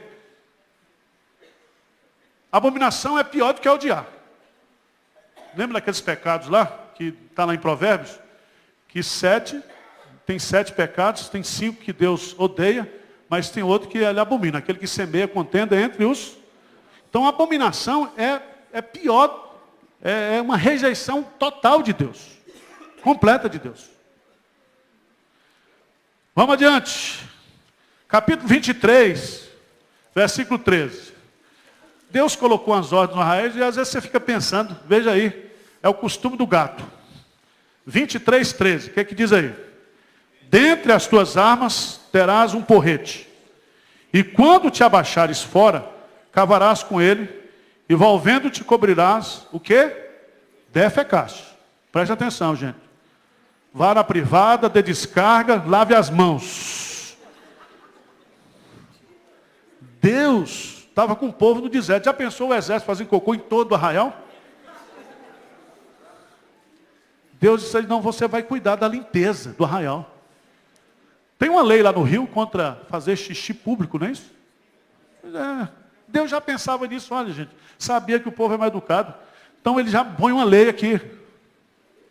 abominação é pior do que odiar. Lembra daqueles pecados lá, que está lá em Provérbios? Que tem 7 pecados, tem 5 que Deus odeia, mas tem outro que ele abomina, aquele que semeia contenda entre os... Então a abominação é pior, é uma rejeição total de Deus, completa de Deus. Vamos adiante. Capítulo 23, versículo 13. Deus colocou as ordens no raiz e às vezes você fica pensando, veja aí, é o costume do gato. 23, 13, o que diz aí? Dentre as tuas armas terás um porrete, e quando te abaixares fora, cavarás com ele, e volvendo te cobrirás, o quê? Defecaste. Preste atenção, gente. Vara privada, de descarga, lave as mãos. Deus estava com o povo no deserto. Já pensou o exército fazendo cocô em todo o arraial? Deus disse: não, você vai cuidar da limpeza do arraial. Tem uma lei lá no Rio contra fazer xixi público, não é isso? Deus já pensava nisso, olha gente, sabia que o povo é mais educado. Então ele já põe uma lei aqui.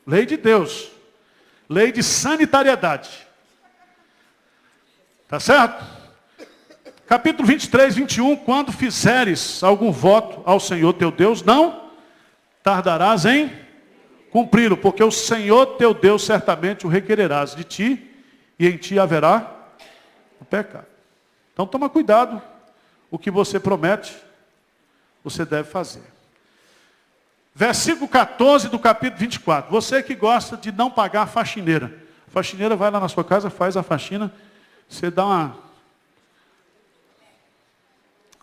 Lei de Deus. Lei de sanitariedade. Tá certo? Capítulo 23, 21. Quando fizeres algum voto ao Senhor teu Deus, não tardarás em cumpri-lo, porque o Senhor teu Deus certamente o requererás de ti, e em ti haverá o pecado. Então toma cuidado. O que você promete, você deve fazer. Versículo 14 do capítulo 24. Você que gosta de não pagar a faxineira. A faxineira vai lá na sua casa, faz a faxina. Você dá uma...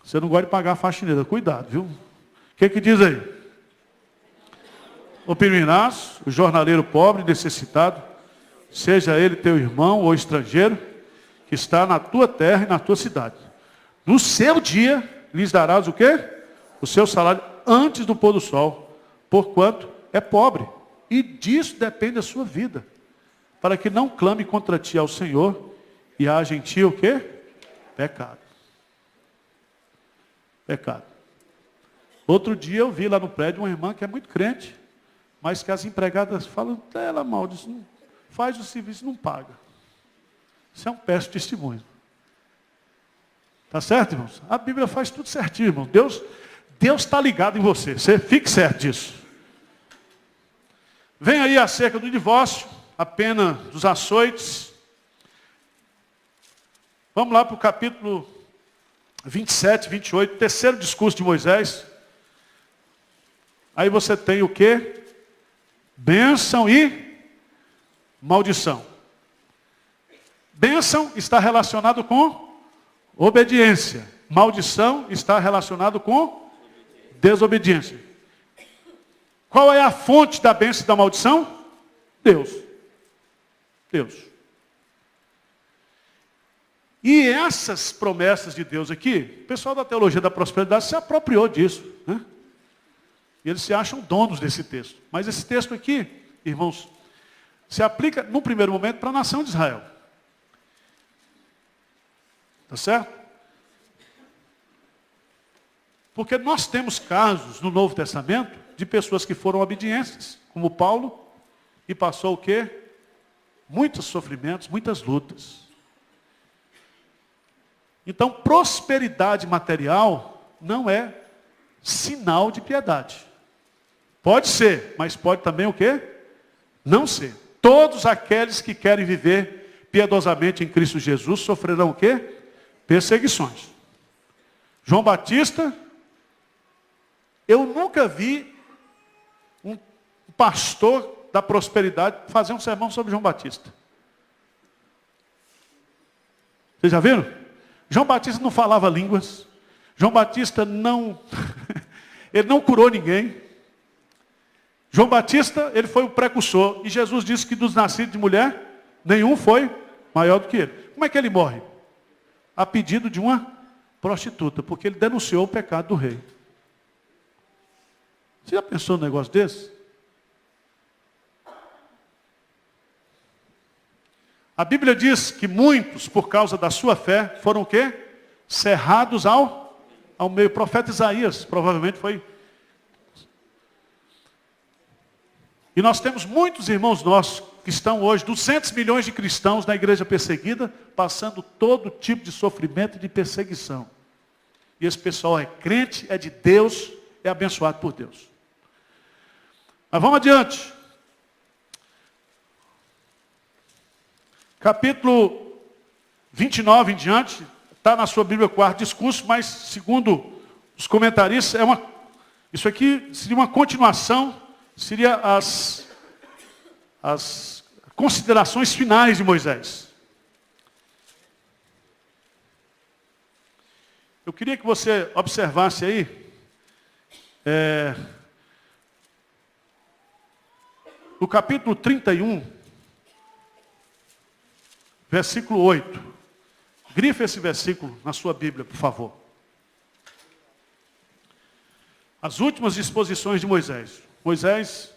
Você não gosta de pagar a faxineira. Cuidado, viu? O que diz aí? Oprimirás o jornaleiro pobre e necessitado, seja ele teu irmão ou estrangeiro, que está na tua terra e na tua cidade. No seu dia, lhes darás o quê? O seu salário antes do pôr do sol, porquanto é pobre. E disso depende a sua vida. Para que não clame contra ti ao Senhor, e haja em ti o quê? Pecado. Pecado. Outro dia eu vi lá no prédio uma irmã que é muito crente, mas que as empregadas falam, ela mal, diz, não, faz o serviço e não paga. Isso é um péssimo testemunho. Tá certo, irmãos? A Bíblia faz tudo certinho, irmão. Deus está ligado em você. Você fique certo disso. Vem aí acerca do divórcio, a pena dos açoites. Vamos lá para o capítulo 27, 28, terceiro discurso de Moisés. Aí você tem o quê? Bênção e maldição. Bênção está relacionado com obediência. Maldição está relacionado com desobediência. Qual é a fonte da bênção e da maldição? Deus. Deus. E essas promessas de Deus aqui, o pessoal da teologia da prosperidade se apropriou disso, né? E eles se acham donos desse texto. Mas esse texto aqui, irmãos, se aplica, num primeiro momento, para a nação de Israel. Tá certo? Porque nós temos casos no Novo Testamento de pessoas que foram obedientes, como Paulo, e passou o quê? Muitos sofrimentos, muitas lutas. Então, prosperidade material não é sinal de piedade. Pode ser, mas pode também o quê? Não ser. Todos aqueles que querem viver piedosamente em Cristo Jesus sofrerão o quê? Perseguições. João Batista, eu nunca vi um pastor da prosperidade fazer um sermão sobre João Batista. Vocês já viram? João Batista não falava línguas. João Batista não... ele não curou ninguém. João Batista, ele foi o precursor. E Jesus disse que dos nascidos de mulher, nenhum foi maior do que ele. Como é que ele morre? A pedido de uma prostituta, porque ele denunciou o pecado do rei. Você já pensou num negócio desse? A Bíblia diz que muitos, por causa da sua fé, foram o quê? Cerrados ao meio. O profeta Isaías, provavelmente foi. E nós temos muitos irmãos nossos que estão hoje, 200 milhões de cristãos na igreja perseguida, passando todo tipo de sofrimento e de perseguição. E esse pessoal é crente, é de Deus, é abençoado por Deus. Mas vamos adiante. Capítulo 29 em diante, está na sua Bíblia o quarto discurso, mas segundo os comentaristas, isso aqui seria uma continuação, seria as considerações finais de Moisés. Eu queria que você observasse aí, no capítulo 31, versículo 8. Grife esse versículo na sua Bíblia, por favor. As últimas disposições de Moisés. Moisés,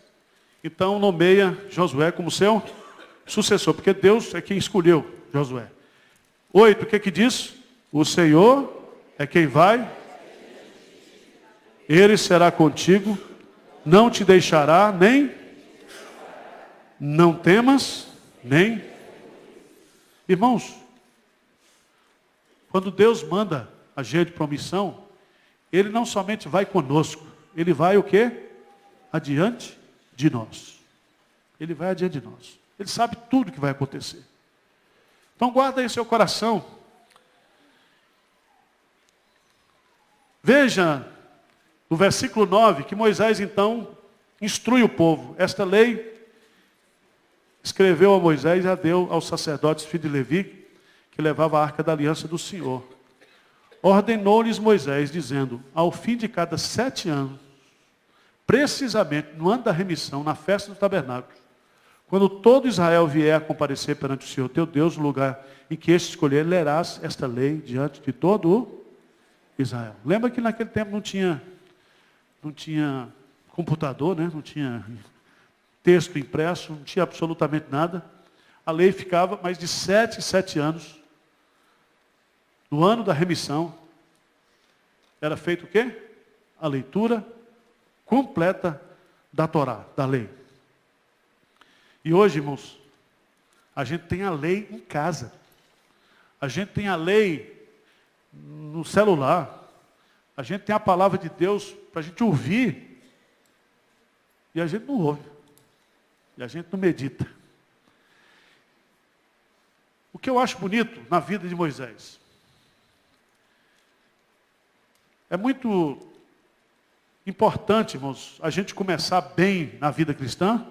então, nomeia Josué como seu sucessor, porque Deus é quem escolheu Josué. 8, o que diz? O Senhor é quem vai, Ele será contigo, não te deixará, nem, não temas, nem. Irmãos, quando Deus manda a gente para uma missão, Ele não somente vai conosco, Ele vai o quê? Adiante de nós. Ele vai adiante de nós. Ele sabe tudo que vai acontecer. Então guarda aí seu coração. Veja no versículo 9 que Moisés então instrui o povo. Esta lei escreveu a Moisés e a deu aos sacerdotes filhos de Levi, que levava a arca da aliança do Senhor. Ordenou-lhes Moisés, dizendo, ao fim de cada 7 anos, precisamente no ano da remissão, na festa do tabernáculo, quando todo Israel vier a comparecer perante o Senhor teu Deus, no lugar em que este escolher, lerás esta lei diante de todo o Israel. Lembra que naquele tempo não tinha computador, né? Não tinha texto impresso, não tinha absolutamente nada. A lei ficava mais de 7 em 7 anos. No ano da remissão, era feito o quê? A leitura completa da Torá, da lei. E hoje, irmãos, a gente tem a lei em casa. A gente tem a lei no celular. A gente tem a palavra de Deus para a gente ouvir. E a gente não ouve. E a gente não medita. O que eu acho bonito na vida de Moisés? É muito importante, irmãos, a gente começar bem na vida cristã,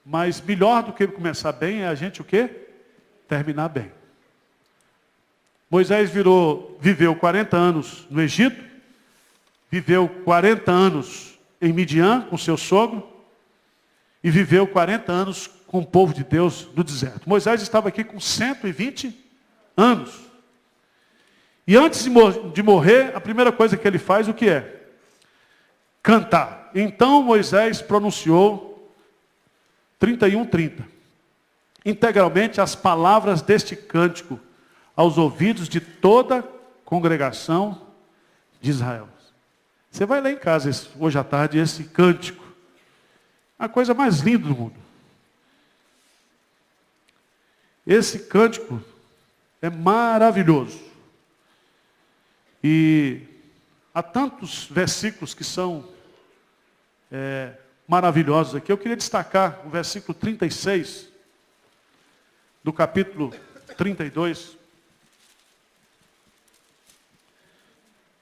mas melhor do que começar bem é a gente o quê? Terminar bem. Moisés viveu 40 anos no Egito, viveu 40 anos em Midian com seu sogro, e viveu 40 anos com o povo de Deus no deserto. Moisés estava aqui com 120 anos. E antes de morrer, a primeira coisa que ele faz, o que é? Cantar. Então Moisés pronunciou 31:30. Integralmente as palavras deste cântico aos ouvidos de toda a congregação de Israel. Você vai ler em casa hoje à tarde esse cântico. A coisa mais linda do mundo. Esse cântico é maravilhoso. E há tantos versículos que são maravilhosos aqui. Eu queria destacar o versículo 36 do capítulo 32.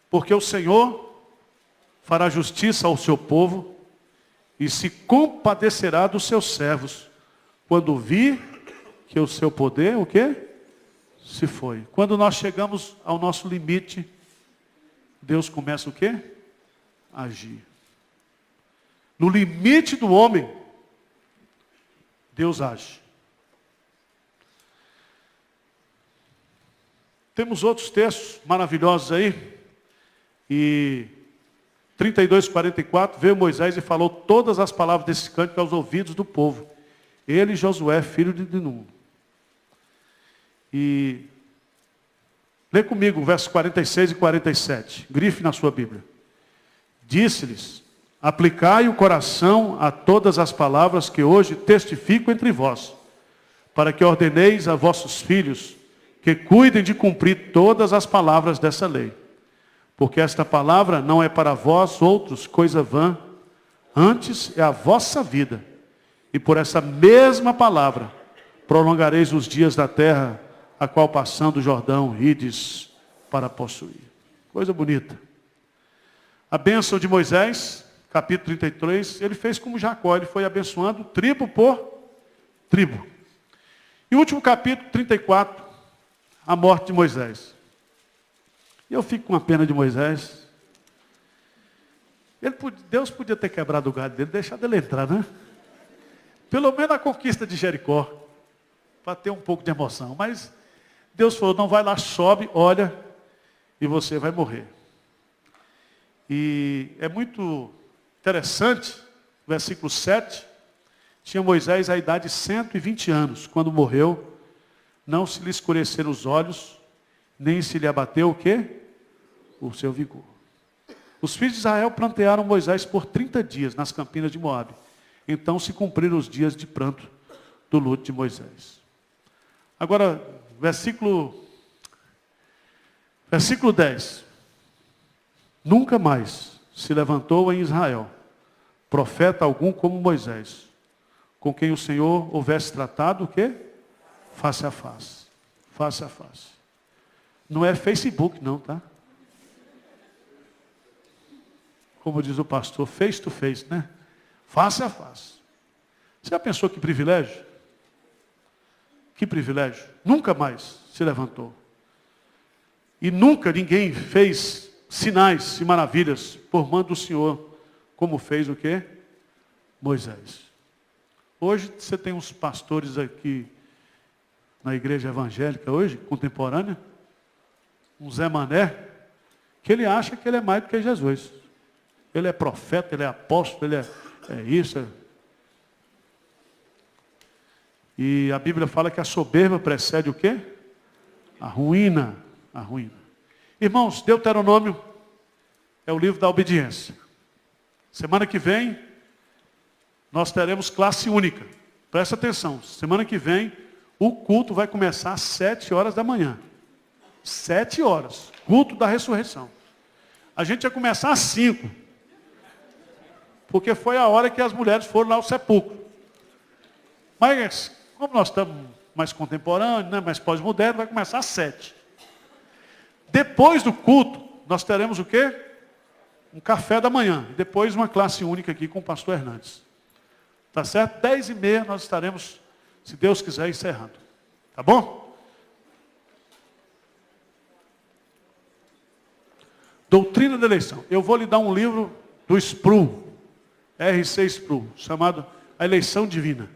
Porque o Senhor fará justiça ao seu povo e se compadecerá dos seus servos, quando vir que o seu poder, o quê? Se foi. Quando nós chegamos ao nosso limite, Deus começa o quê? A agir. No limite do homem, Deus age. Temos outros textos maravilhosos aí. E 32:44, veio Moisés e falou todas as palavras desse cântico aos ouvidos do povo. Ele e Josué, filho de Nun. E lê comigo, versos 46 e 47. Grife na sua Bíblia. Disse-lhes, aplicai o coração a todas as palavras que hoje testifico entre vós, para que ordeneis a vossos filhos que cuidem de cumprir todas as palavras dessa lei. Porque esta palavra não é para vós outros coisa vã, antes é a vossa vida. E por essa mesma palavra prolongareis os dias da terra, a qual passando o Jordão ides para possuir. Coisa bonita. A bênção de Moisés, capítulo 33, ele fez como Jacó, ele foi abençoando tribo por tribo. E o último capítulo, 34, a morte de Moisés. E eu fico com a pena de Moisés. Deus podia ter quebrado o galho dele, deixado ele entrar, né? Pelo menos a conquista de Jericó, para ter um pouco de emoção. Mas Deus falou, não vai lá, sobe, olha, e você vai morrer. E é muito interessante, versículo 7, tinha Moisés a idade de 120 anos, quando morreu, não se lhe escureceram os olhos, nem se lhe abateu o quê? O seu vigor. Os filhos de Israel plantearam Moisés por 30 dias nas campinas de Moabe. Então se cumpriram os dias de pranto do luto de Moisés. Agora, versículo 10. Nunca mais se levantou em Israel profeta algum como Moisés, com quem o Senhor houvesse tratado o quê? Face a face. Face a face. Não é Facebook não, tá? Como diz o pastor, face to face, né? Face a face. Você já pensou que privilégio? Que privilégio. Nunca mais se levantou. E nunca ninguém fez sinais e maravilhas por mando do Senhor, como fez o quê? Moisés. Hoje você tem uns pastores aqui na igreja evangélica hoje, contemporânea, um Zé Mané, que ele acha que ele é mais do que Jesus. Ele é profeta, ele é apóstolo, ele é isso. E a Bíblia fala que a soberba precede o quê? A ruína. A ruína. Irmãos, Deuteronômio é o livro da obediência. Semana que vem, nós teremos classe única. Presta atenção, semana que vem, o culto vai começar às 7 horas da manhã. 7 horas, culto da ressurreição. A gente ia começar às 5. Porque foi a hora que as mulheres foram lá ao sepulcro. Mas, como nós estamos mais contemporâneos, né, mais pós-modernos, vai começar às 7. Depois do culto, nós teremos o quê? Um café da manhã. E depois uma classe única aqui com o pastor Hernandes. Tá certo? 10h30 nós estaremos, se Deus quiser, encerrando. Tá bom? Doutrina da eleição. Eu vou lhe dar um livro do Sproul, R.C. Sproul, chamado A Eleição Divina.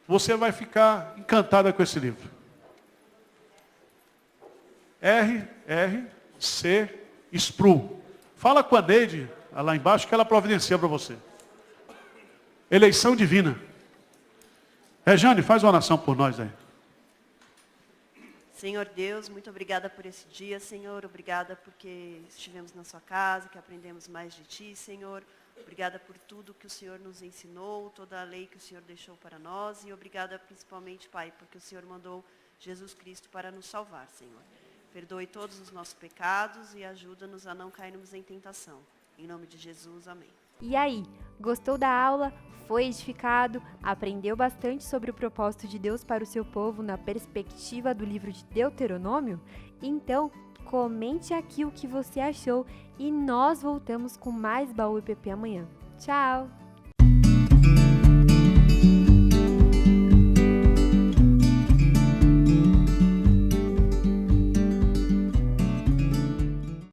Você vai ficar encantada com esse livro. R.C. Sproul. Fala com a Neide, lá embaixo, que ela providencia para você. Eleição divina. Rejane, faz uma oração por nós aí. Senhor Deus, muito obrigada por esse dia, Senhor. Obrigada porque estivemos na sua casa, que aprendemos mais de Ti, Senhor. Obrigada por tudo que o Senhor nos ensinou, toda a lei que o Senhor deixou para nós. E obrigada principalmente, Pai, porque o Senhor mandou Jesus Cristo para nos salvar, Senhor. Perdoe todos os nossos pecados e ajuda-nos a não cairmos em tentação. Em nome de Jesus, amém. E aí, gostou da aula? Foi edificado? Aprendeu bastante sobre o propósito de Deus para o seu povo na perspectiva do livro de Deuteronômio? Então, comente aqui o que você achou e nós voltamos com mais Baú IPP amanhã. Tchau!